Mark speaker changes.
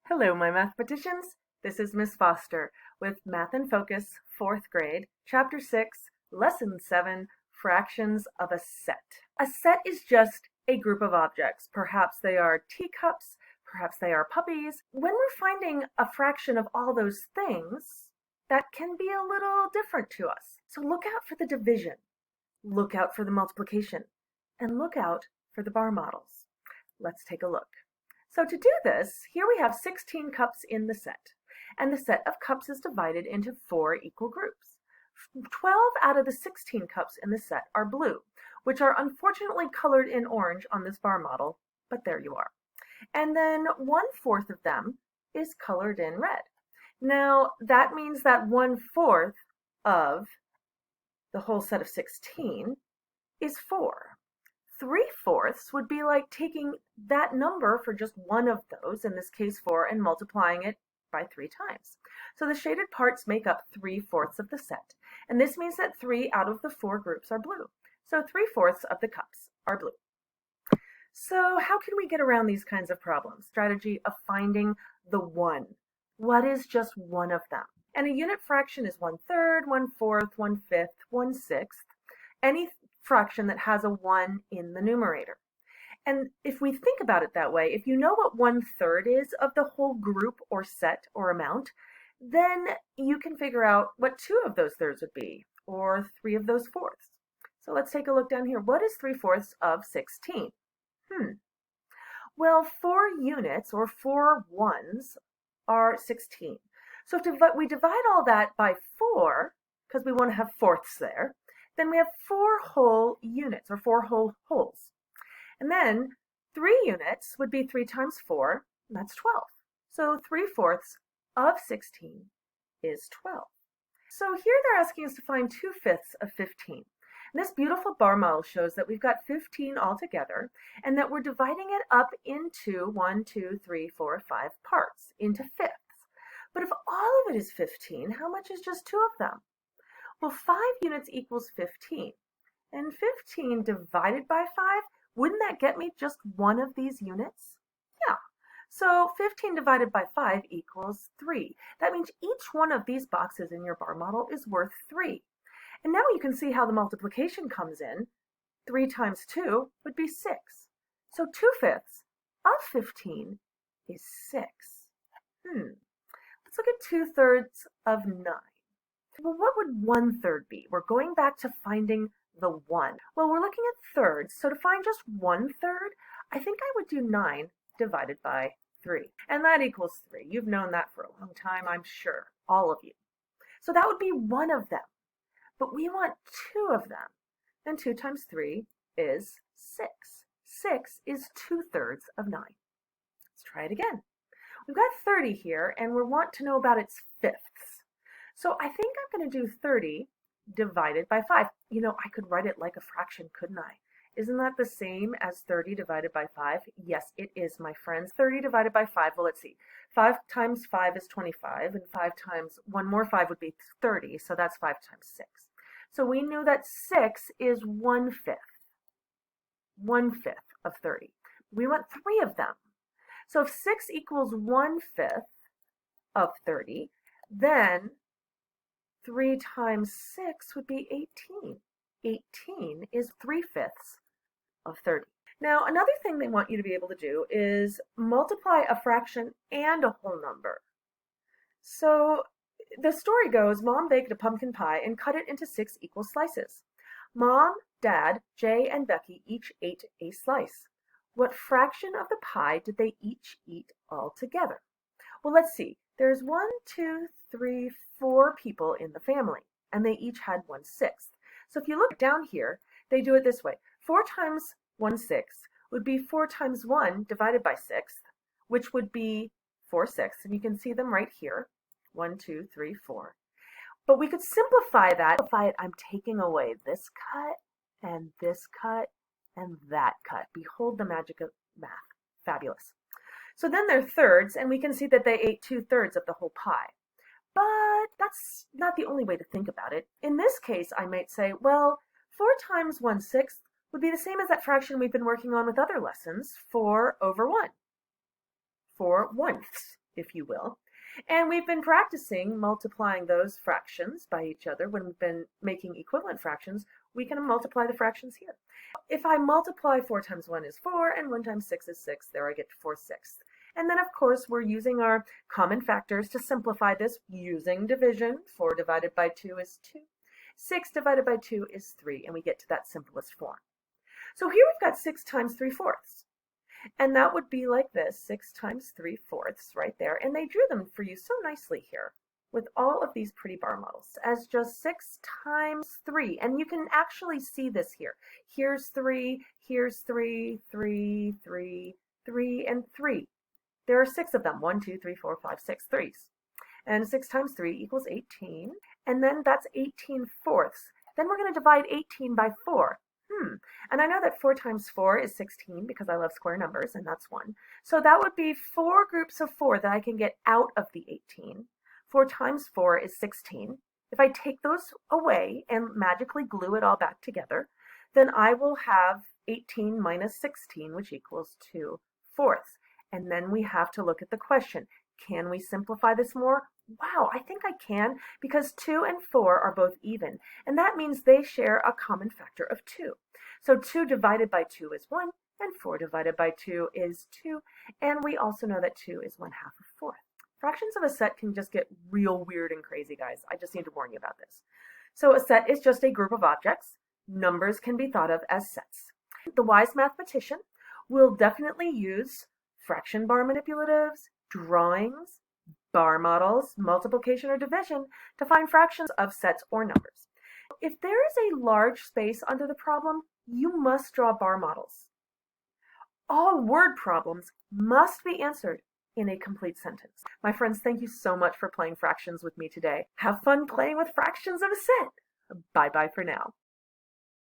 Speaker 1: Hello, my mathematicians. This is Miss Foster with Math in Focus, 4th grade, Chapter 6, Lesson 7, Fractions of a Set. A set is just a group of objects. Perhaps they are teacups, perhaps they are puppies. When we're finding a fraction of all those things, that can be a little different to us. So look out for the division, look out for the multiplication, and look out for the bar models. Let's take a look. So to do this, here we have 16 cups in the set, and the set of cups is divided into 4 equal groups. 12 out of the 16 cups in the set are blue, which are unfortunately colored in orange on this bar model, but there you are. And then 1/4 of them is colored in red. Now, that means that 1/4 of the whole set of 16 is 4. 3/4 would be like taking that number for just one of those, in this case 4, and multiplying it by 3 times. So the shaded parts make up 3/4 of the set, and this means that 3 out of the 4 groups are blue. So 3/4 of the cups are blue. So how can we get around these kinds of problems? Strategy of finding the one. What is just one of them? And a unit fraction is 1/3, 1/4, 1/5, 1/6. Any fraction that has a 1 in the numerator. And if we think about it that way, if you know what 1/3 is of the whole group or set or amount, then you can figure out what 2 of those thirds would be, or 3 of those fourths. So let's take a look down here. What is 3/4 of 16? Well, 4 units, or 4 ones, are 16. So if we divide all that by 4, because we want to have fourths there, then we have 4 whole units, or 4 whole wholes. And then 3 units would be 3 times 4, and that's 12. So 3/4 of 16 is 12. So here they're asking us to find 2/5 of 15. And this beautiful bar model shows that we've got 15 altogether, and that we're dividing it up into 1, 2, 3, 4, 5 parts, into fifths. But if all of it is 15, how much is just 2 of them? Well, 5 units equals 15, and 15 divided by 5, wouldn't that get me just one of these units? Yeah, so 15 divided by 5 equals 3. That means each one of these boxes in your bar model is worth 3. And now you can see how the multiplication comes in. 3 times 2 would be 6. So 2/5 of 15 is 6. Let's look at 2/3 of 9. Well, what would 1/3 be? We're going back to finding the 1. Well, we're looking at thirds, so to find just 1/3, I think I would do 9 divided by 3. And that equals 3. You've known that for a long time, I'm sure, all of you. So that would be one of them. But we want 2 of them. And 2 times 3 is 6. 6 is 2/3 of 9. Let's try it again. We've got 30 here, and we want to know about its fifths. So I think I'm going to do 30 divided by 5. You know, I could write it like a fraction, couldn't I? Isn't that the same as 30 divided by 5? Yes, it is, my friends. 30 divided by 5, well, let's see. 5 times 5 is 25, and 5 times, one more 5 would be 30, so that's 5 times 6. So we knew that 6 is 1/5. 1/5 of 30. We want 3 of them. So if 6 equals 1/5 of 30, then 3 times 6 would be 18. 18 is 3/5 of 30. Now, another thing they want you to be able to do is multiply a fraction and a whole number. So the story goes, Mom baked a pumpkin pie and cut it into 6 equal slices. Mom, Dad, Jay, and Becky each ate a slice. What fraction of the pie did they each eat all together? Well, let's see. There's 1, 2, 3, 4 people in the family, and they each had 1/6. So if you look down here, they do it this way. 4 times 1/6 would be 4 times 1 divided by 6, which would be 4/6, and you can see them right here. 1, 2, 3, 4. But we could simplify that. I'm taking away this cut, and this cut, and that cut. Behold the magic of math. Fabulous. So then they're thirds, and we can see that they ate 2/3 of the whole pie. But that's not the only way to think about it. In this case, I might say, well, 4 times 1/6 would be the same as that fraction we've been working on with other lessons, 4/1. 4 1/ths if you will. And we've been practicing multiplying those fractions by each other. When we've been making equivalent fractions, we can multiply the fractions here. If I multiply 4 times 1 is 4, and 1 times 6 is 6, there I get 4/6. And then, of course, we're using our common factors to simplify this using division. 4 divided by 2 is 2. 6 divided by 2 is 3, and we get to that simplest form. So here we've got 6 times 3/4. And that would be like this, 6 times 3/4 right there. And they drew them for you so nicely here with all of these pretty bar models as just 6 times 3. And you can actually see this here. Here's 3, here's 3, 3, 3, 3, and 3. There are 6 of them, 1, 2, 3, 4, 5, 6 threes. And 6 times 3 equals 18. And then that's 18/4. Then we're going to divide 18 by 4. And I know that 4 times 4 is 16 because I love square numbers, and that's 1. So that would be 4 groups of 4 that I can get out of the 18. 4 times 4 is 16. If I take those away and magically glue it all back together, then I will have 18 minus 16, which equals 2/4. And then we have to look at the question. Can we simplify this more? Wow, I think I can, because 2 and 4 are both even, and that means they share a common factor of 2. So 2 divided by 2 is 1, and 4 divided by 2 is 2, and we also know that 2 is 1/2 of 4. Fractions of a set can just get real weird and crazy, guys. I just need to warn you about this. So a set is just a group of objects. Numbers can be thought of as sets. The wise mathematician will definitely use fraction bar manipulatives, drawings, bar models, multiplication or division to find fractions of sets or numbers. If there is a large space under the problem, you must draw bar models. All word problems must be answered in a complete sentence. My friends, thank you so much for playing fractions with me today. Have fun playing with fractions of a set. Bye-bye for now.